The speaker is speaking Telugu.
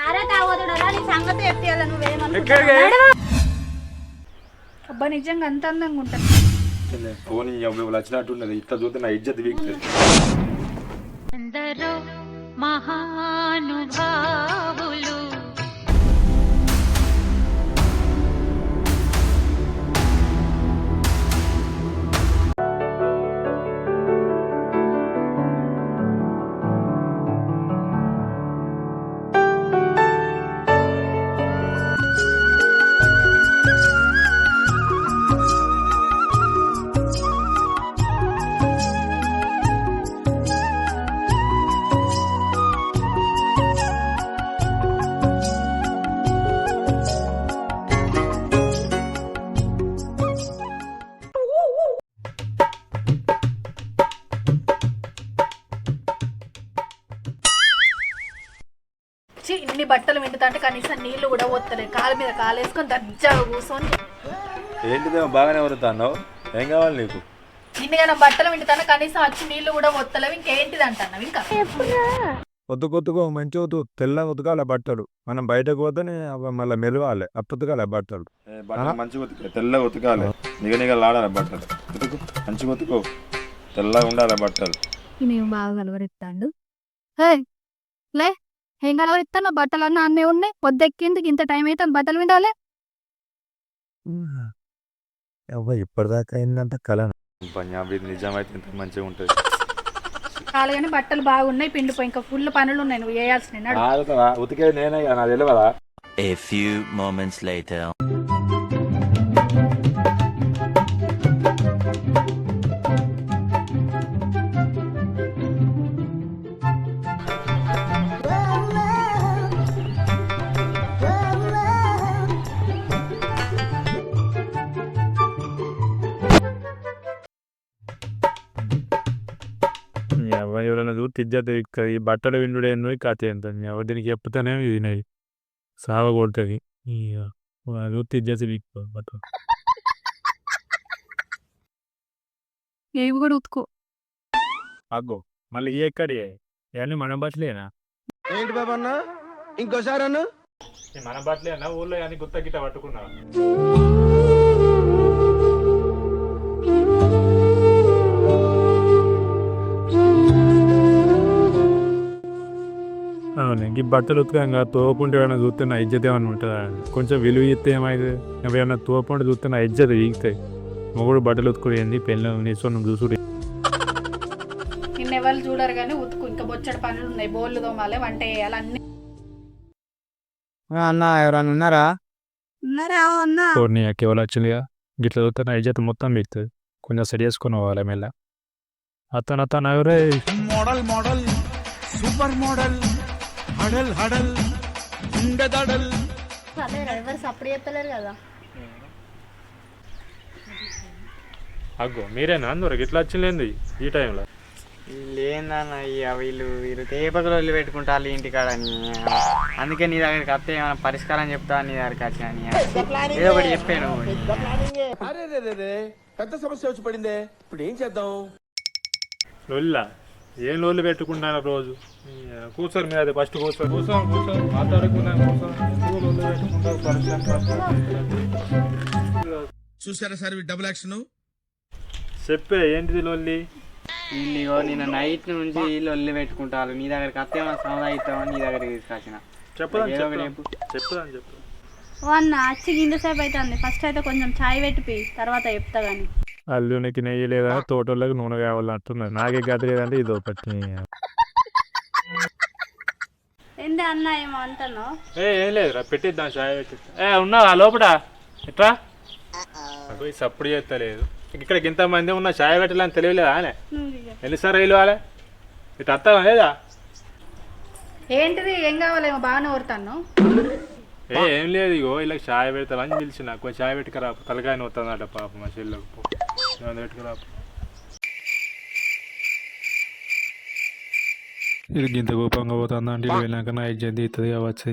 అరే తాగోతుడా నీ సంగతి ఎట్టియాల అబ్బా నిజంగా అంత అందంగా ఉంటా ఫోన్ వచ్చినట్టున్నది ఇట్లా చూస్తే నా ఇజ్జత్ వీక్తుంది ఎందరో మహానుభావులు ఇన్ని బట్టలు వింటుంటే కనీసం నీళ్లు కూడా వస్తలే కాలు మీద కాలు వేసుకొని దర్జాగా కూర్చొని ఏంటిదేమో బాగానే వరుతాన్నావు ఏం కావాలి నీకు ఇన్నిగా బట్టలు వింటుంటే కనీసం వచ్చి నీళ్లు కూడా వస్తలేవు ఇంకేంటిది అంటున్నావు ఇంకా ఒత్తుకొత్తుకో మంచి వద్దు తెల్లగా ఉతకాలి బట్టలు మనం బయటకు పోతే మళ్ళీ మెరవాలి అప్పుతుకాలి బట్టలు బట్టలు మంచిగా ఉతికే తెల్లగా ఉతకాలి నిగనిగలు ఆడాలి బట్టలు ఉతుకు మంచిగా ఉతుకో తెల్లగా ఉండాలి బట్టలు మేము బాగా కలవరిస్తాడు లే ఏం కలవరిస్తాను బట్టలు అన్నీ అన్నీ ఉన్నాయి పొద్దెక్కింది ఇంత టైం అయితే బట్టలు విండాలి ఇప్పటిదాకా అయిందంటే కళ పంజాబీ నిజమైతే ఇంత మంచిగా ఉంటుంది కాలుగానే బట్టలు బాగున్నాయి పిండిపోయి ఇంకా ఫుల్ పనులు ఉన్నాయి నువ్వు వేయాల్సిన ఉతికేది నేనే నాకు తెలియదా A few moments later. ఎవరైనా చూస్తే ఇజ్జత్ ఈ బట్టలు విండు ఎన్నో కథ ఎంత దీనికి చెప్తానే వినది సావ కొడుతుంది చూస్తే ఇజ్జత్ వీక్తుంది బట్టలు ఏవి కూడా ఉతుకో అగ్గో మళ్ళీ ఎక్కడి ఇవన్నీ మన బట్టలేనా ఏంటి బాబా అన్న ఇంకోసారి అన్న మన బట్టలేనా ఊళ్ళో అని గుత్త గిట్ట పట్టుకున్నా అవును ఈ బట్టలు ఉతకంగా తోపుంటే ఏమైనా చూస్తే నా ఇజ్జత్ ఏమైనా ఉంటుందా కొంచెం విలువ ఇస్తే ఏమైంది ఏమైనా తోపుంటే చూస్తే నా ఇజ్జత్ వీగుతాయి మొగుడు బట్టలు ఉతుకునేది పెళ్ళి నీసు చూసుడు నిన్నెవరు చూడరు కానీ ఉతుకు ఇంకా బొచ్చడి పనులు ఉన్నాయి బోళ్ళు తోమాలి వంట వేయాలి అన్ని అన్న ఎవరన్నా ఉన్నారా ఉన్నారా అన్నా నీ కేవలం వచ్చిందిగా గిట్ల చూస్తే నా ఇజ్జత్ మొత్తం వీగుతుంది కొంచెం సెట్ చేసుకుని పోవాలి మెల్ల అతను ఎవరే మోడల్ మోడల్ సూపర్ మోడల్ హడల్ హడల్ ఉండదడల్ ఎవరు సప్పుడు చెప్తలేరు కదా అగ్గో మీరేనా అందరు గిట్లా వచ్చింది ఈ టైంలో లేదన్న వీళ్ళు తేపకలు వదిలి పెట్టుకుంటారు ఇంటికాడని అందుకే నీ దగ్గరికి వస్తే ఏమైనా పరిష్కారం చెప్తా నీ దగ్గరికి వచ్చాని ఏదో ఒకటి చెప్పాను పెద్ద సమస్య వచ్చి పడిందే ఇప్పుడు ఏం చేద్దాం లొల్లా ఏం లోళ్ళు పెట్టుకుంటాను రోజు కూర్చోరు మీరు అది ఫస్ట్ కూర్చో మాట్లాడుకున్నాను చూసారా సార్ డబుల్ యాక్షన్ చెప్పే ఏంటిది లొల్లి వీళ్ళు నిన్న నైట్ నుంచి వీళ్ళు వదిలి పెట్టుకుంటారు నీ దగ్గరికి వస్తే ఏమైనా సమాధానం ఇస్తామని నీ దగ్గరికి తీసుకొచ్చిన చెప్పదని ఓ అన్న వచ్చి ఇంతసేపు అయితే అంది ఫస్ట్ అయితే కొంచెం ఛాయ్ పెట్టి తర్వాత చెప్తా కానీ అల్లునికి నెయ్యి లేదా తోటోళ్ళకి నూనె కావాలి అంటున్నారు నాకే గది లేదంటే ఇది ఒకటి ఏంటి అన్న ఏమో అంటున్నావు ఏం లేదురా పెట్టిద్దాం చాయ్ పెట్టి ఉన్నావా లోపల ఎట్రా సప్పుడు చేస్తలేదు ఇక్కడికి ఇంతమంది ఉన్న చాయ్ పెట్టాలని తెలియలేదా అనే ఎన్నిసార్లు వెళ్ళాలి ఇటు అత్తగా లేదా ఏంటిది ఏం కావాలేమో బాగానే ఊరుతాను ఏం లేదు ఇగో ఇలా చాయ్ పెడతాను పిలిచిన కొంచెం చాయ్ పెట్టుకురా తలకాయని వస్తుందట పాప మా చెల్లెకు పెట్టుకురా ఇది గింత కోపంగా పోతుందా అంటే వెళ్ళాక నా ఇజ్జత్ ఇస్తుంది కావచ్చు.